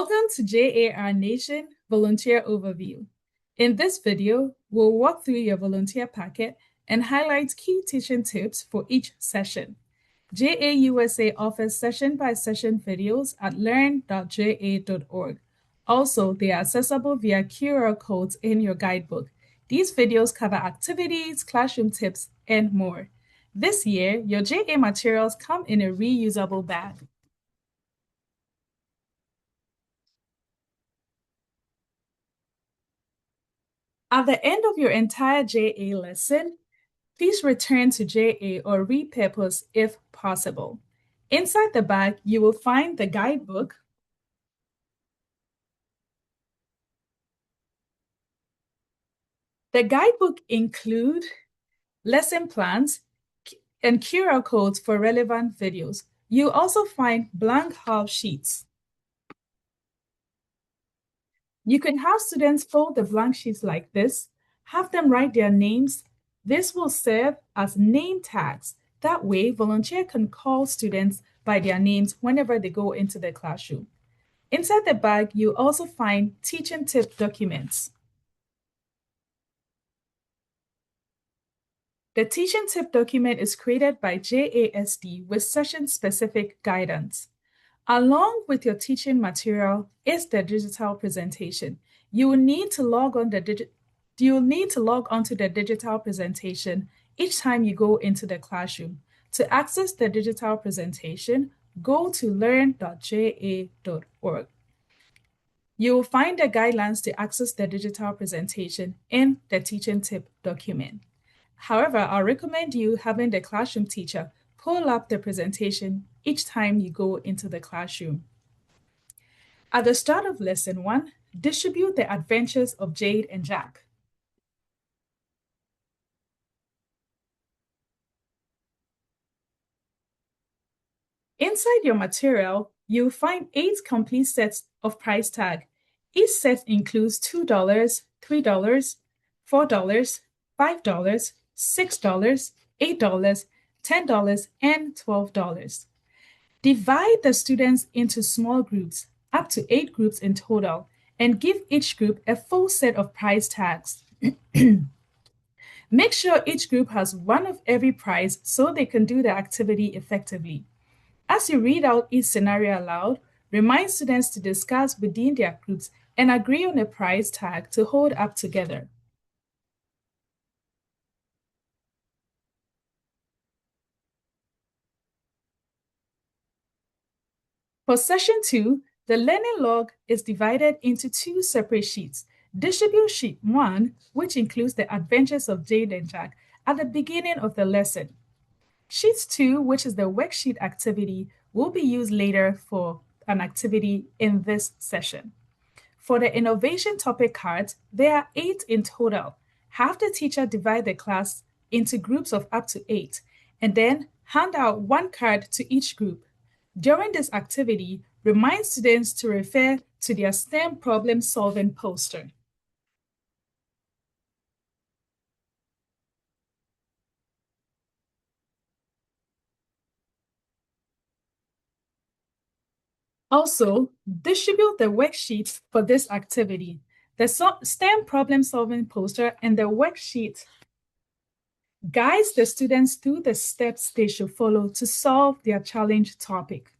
Welcome to JAR Nation Volunteer Overview. In this video, we'll walk through your volunteer packet and highlight key teaching tips for each session. JAUSA offers session-by-session videos at learn.ja.org. Also, they are accessible via QR codes in your guidebook. These videos cover activities, classroom tips, and more. This year, your JA materials come in a reusable bag. At the end of your entire JA lesson, please return to JA or repurpose if possible. Inside the bag, you will find the guidebook, the guidebook includes lesson plans and QR codes for relevant videos. You'll also find blank half sheets. You can have students fold the blank sheets like this, have them write their names. This will serve as name tags. That way, volunteer can call students by their names whenever they go into the classroom. Inside the bag, you also find teaching tip documents. The teaching tip document is created by JASD with session-specific guidance. Along with your teaching material is the digital presentation. You will need to log on onto the digital presentation each time you go into the classroom. To access the digital presentation, go to learn.ja.org. You will find the guidelines to access the digital presentation in the teaching tip document. However, I recommend you having the classroom teacher pull up the presentation each time you go into the classroom. At the start of lesson 1, distribute the adventures of Jade and Jack. Inside your material, you'll find 8 complete sets of price tag. Each set includes $2, $3, $4, $5, $6, $8, $10, and $12. Divide the students into small groups, up to 8 groups in total, and give each group a full set of price tags. Make sure each group has one of every prize so they can do the activity effectively. As you read out each scenario aloud, remind students to discuss within their groups and agree on a prize tag to hold up together. For session 2, the learning log is divided into 2 separate sheets. Distribute sheet 1, which includes the adventures of Jade and Jack, at the beginning of the lesson. Sheet 2, which is the worksheet activity, will be used later for an activity in this session. For the innovation topic cards, there are 8 in total. Have the teacher divide the class into groups of up to 8, and then hand out 1 card to each group. During this activity, remind students to refer to their STEM problem-solving poster. Also, distribute the worksheets for this activity. The STEM problem-solving poster and the worksheet guides the students through the steps they should follow to solve their challenge topic.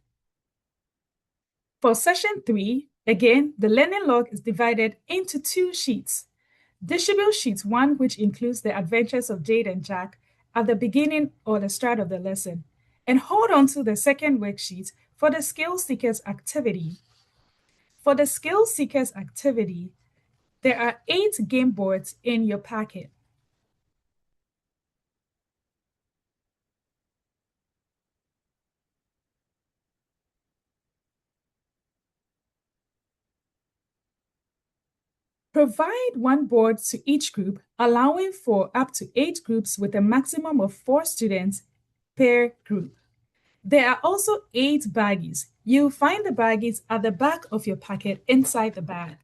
For session 3, again, the learning log is divided into 2 sheets. Distribute sheet 1, which includes the adventures of Jade and Jack, at the beginning or the start of the lesson, and hold on to the second worksheet for the Skill Seekers activity. For the Skill Seekers activity, there are 8 game boards in your packet. Provide 1 board to each group, allowing for up to 8 groups with a maximum of 4 students per group. There are also 8 baggies. You'll find the baggies at the back of your packet inside the bag.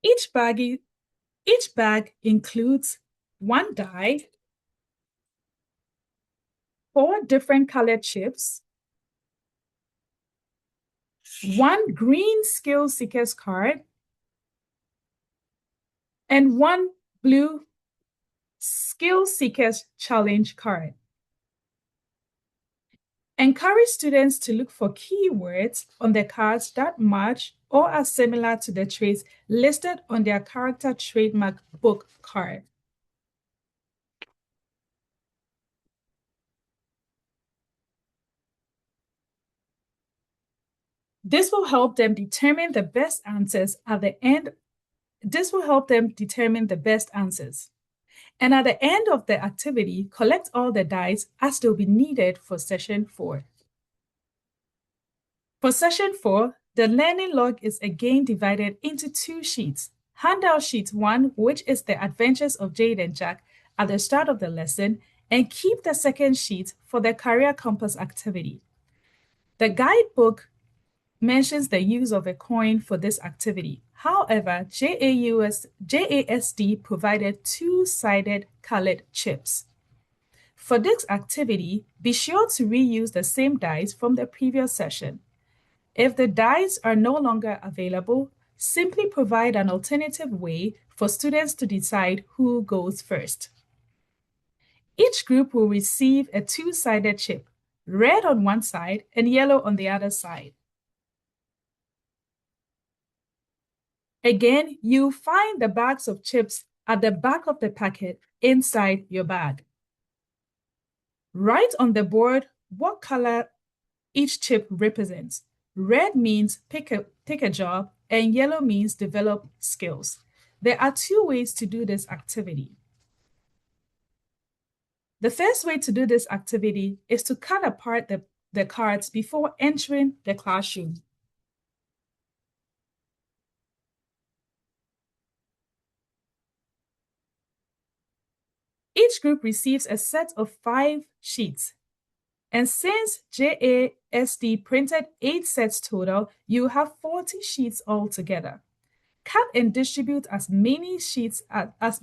Each bag includes 1 die, 4 different colored chips, 1 green skill seekers card, and 1 blue skill seekers challenge card. Encourage students to look for keywords on the cards that match or are similar to the traits listed on their character trademark book card. This will help them determine the best answers at the end. This will help them determine the best answers. And at the end of the activity, collect all the dice as they'll be needed for session 4. For session 4, the learning log is again divided into 2 sheets. Handout sheet 1, which is the adventures of Jade and Jack at the start of the lesson, and keep the second sheet for the career compass activity. The guidebook mentions the use of a coin for this activity. However, JASD provided 2-sided colored chips. For this activity, be sure to reuse the same dice from the previous session. If the dice are no longer available, simply provide an alternative way for students to decide who goes first. Each group will receive a 2-sided chip, red on one side and yellow on the other side. Again, you'll find the bags of chips at the back of the packet inside your bag. Write on the board what color each chip represents. Red means pick a job, and yellow means develop skills. There are 2 ways to do this activity. The first way to do this activity is to cut apart the cards before entering the classroom. Each group receives a set of 5 sheets. And since JASD printed 8 sets total, you have 40 sheets altogether. Cut and distribute as many sets as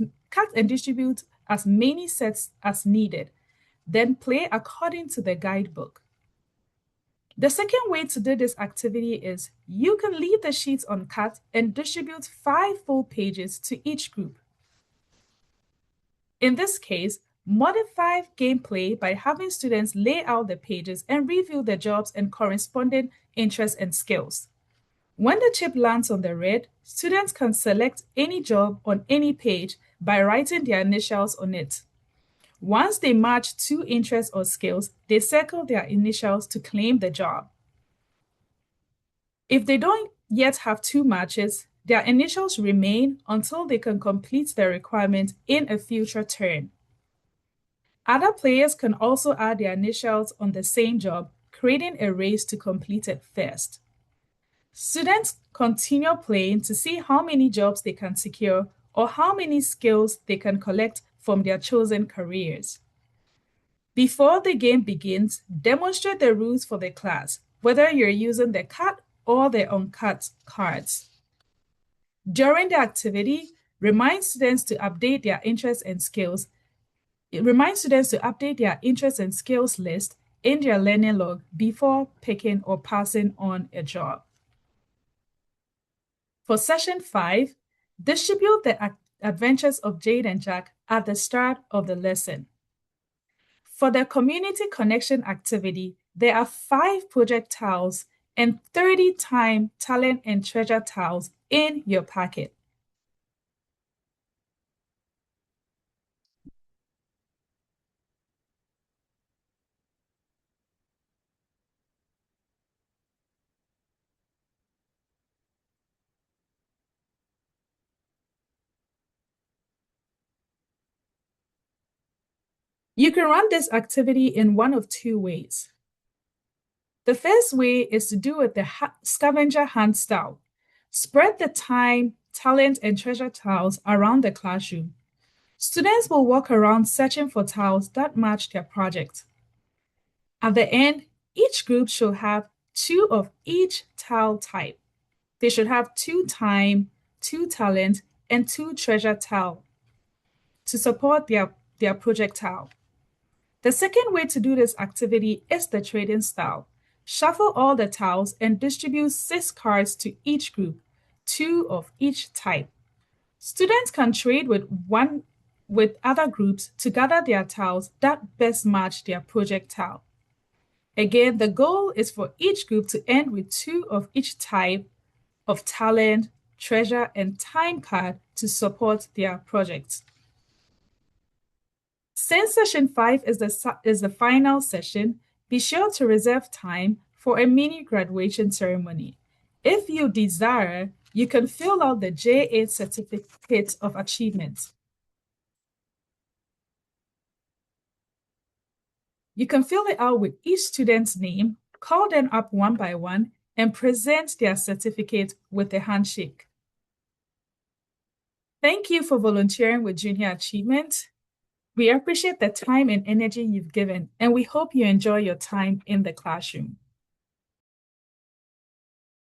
needed. Then play according to the guidebook. The second way to do this activity is you can leave the sheets uncut and distribute 5 full pages to each group. In this case, modify gameplay by having students lay out the pages and review the jobs and corresponding interests and skills. When the chip lands on the red, students can select any job on any page by writing their initials on it. Once they match 2 interests or skills, they circle their initials to claim the job. If they don't yet have 2 matches, their initials remain until they can complete the requirement in a future turn. Other players can also add their initials on the same job, creating a race to complete it first. Students continue playing to see how many jobs they can secure or how many skills they can collect from their chosen careers. Before the game begins, demonstrate the rules for the class, whether you're using the cut or the uncut cards. During the activity, remind students to update their interests and skills. List in their learning log before picking or passing on a job. For session 5, distribute the adventures of Jade and Jack at the start of the lesson. For the community connection activity, there are 5 project tiles and 30 time talent and treasure tiles in your packet. You can run this activity in one of 2 ways. The first way is to do it the scavenger hunt style. Spread the time, talent, and treasure tiles around the classroom. Students will walk around searching for tiles that match their project. At the end, each group should have 2 of each tile type. They should have 2 time, 2 talent, and 2 treasure tile to support their project tile. The second way to do this activity is the trading style. Shuffle all the tiles and distribute 6 cards to each group, 2 of each type. Students can trade with other groups to gather their tiles that best match their project tile. Again, the goal is for each group to end with 2 of each type of talent, treasure, and time card to support their project. Since session 5 is the final session, be sure to reserve time for a mini graduation ceremony. If you desire, you can fill out the J8 Certificate of Achievement. You can fill it out with each student's name, call them up one by one, and present their certificate with a handshake. Thank you for volunteering with Junior Achievement. We appreciate the time and energy you've given, and we hope you enjoy your time in the classroom.